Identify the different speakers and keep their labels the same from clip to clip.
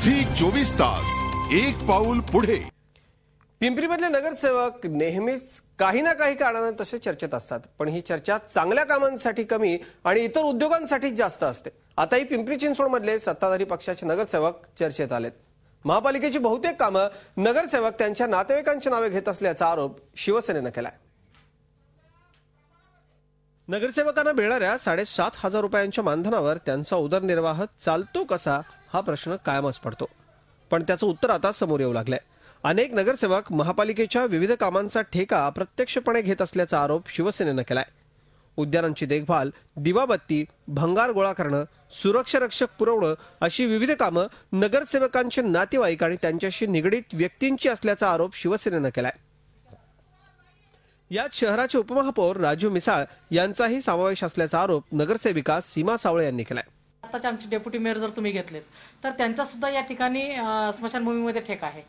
Speaker 1: Zee 24 तास एक पाऊल पुढे।
Speaker 2: पिंपरीमधले नगरसेवक नेहमीच काही ना काही कारणाने तसे चर्चेत असतात, पण ही चर्चा चांगल्या कामांसाठी कमी आणि इतर उद्योगांसाठी जास्त असते। आताही पिंपरी चिंचवडमधले सत्ताधारी पक्षाचे नगरसेवक चर्चेत आलेत। महापालिकेची बहुतेक कामं नगरसेवक त्यांच्या नातेवाईकांची नावे घेत असल्याचा आरोप शिवसेनेने केलाय। नगरसेवकांना मिळणाऱ्या 7,500 रुपयांच्या मानधनावर त्यांचा उदरनिर्वाह चालतो कसा हा प्रश्न कायमच पडतो, पण त्याचं उत्तर आता समोर येऊ लागलंय। अनेक नगरसेवक महापालिकेच्या विविध कामांचा ठेका अप्रत्यक्षपणे घेत असल्याचा आरोप शिवसेनेने केलाय। उद्यानांची देखभाल, दिवाबत्ती, भंगार गोळा करणं, सुरक्षा रक्षक पुरवणं अशी विविध कामं नगरसेवकांचे नातेवाईक आणि त्यांच्याशी निगडीत व्यक्तींची असल्याचा आरोप शिवसेनेने केलाय। यात शहराचे उपमहापौर राजू मिसाळ यांचाही समावेश असल्याचा आरोप नगरसेविका सीमा सावळे यांनी केलाय।
Speaker 3: आताचे आमचे डेप्युटी मेयर जर तुम्ही घेतलेत तर त्यांचा सुद्धा या ठिकाणी स्मशानभूमीमध्ये ठेका आहे।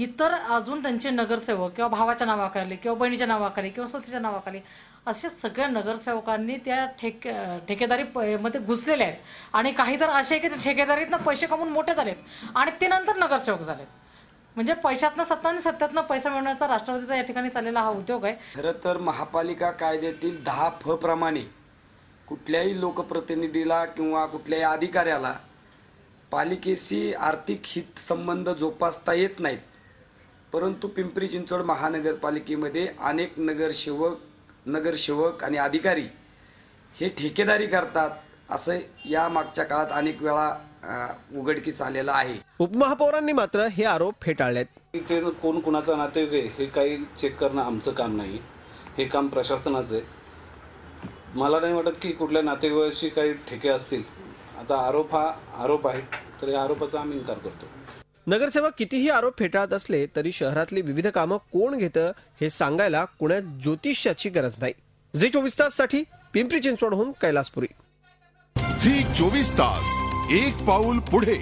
Speaker 3: इतर अजून त्यांचे नगरसेवक किंवा भावाच्या नावाखाली किंवा बहिणीच्या नावाखाली किंवा स्वतःच्या नावाखाली असे सगळ्या नगरसेवकांनी त्या ठेकेदारी मध्ये घुसलेले आहेत आणि काही तर असे की ठेकेदारीतनं पैसे कमवून मोठे झालेत आणि ते नंतर नगरसेवक झालेत। म्हणजे पैशातनं सत्ता आणि सत्यातनं पैसा मिळवण्याचा राष्ट्रवादीचा या ठिकाणी चाललेला हा उद्योग आहे।
Speaker 4: खरं तर महापालिका कायद्यातील 10 फ प्रमाणे कुठल्याही लोकप्रतिनिधीला किंवा कुठल्याही अधिकाऱ्याला पालिकेशी आर्थिक हित संबंध जोपासता येत नाहीत, परंतु पिंपरी चिंचवड महानगरपालिकेमध्ये अनेक नगरसेवक आणि अधिकारी हे ठेकेदारी करतात, असं या मागच्या काळात अनेक वेळा उघडकीस आलेलं आहे।
Speaker 2: उपमहापौरांनी मात्र हे आरोप फेटाळलेत।
Speaker 5: इथे कोण कुणाचा नातेवाईक आहे हे काही चेक करणं आमचं काम नाही, हे काम प्रशासनाचं आहे। मला नाही वाटत की कुठल्या नातेवाईकाची काही ठेके असतील। आता आरोप हा आरोप आहे, तर या आरोपाचा आम्ही इन्कार करतो।
Speaker 2: नगरसेवक कितीही आरोप फेटाळत असले तरी शहरातली विविध कामं कोण घेतं हे सांगायला कुणात ज्योतिष्याची गरज नाही। झी 24 ताससाठी पिंपरी चिंचवडहून कैलासपुरी।
Speaker 1: झी 24 तास एक पाऊल पुढे।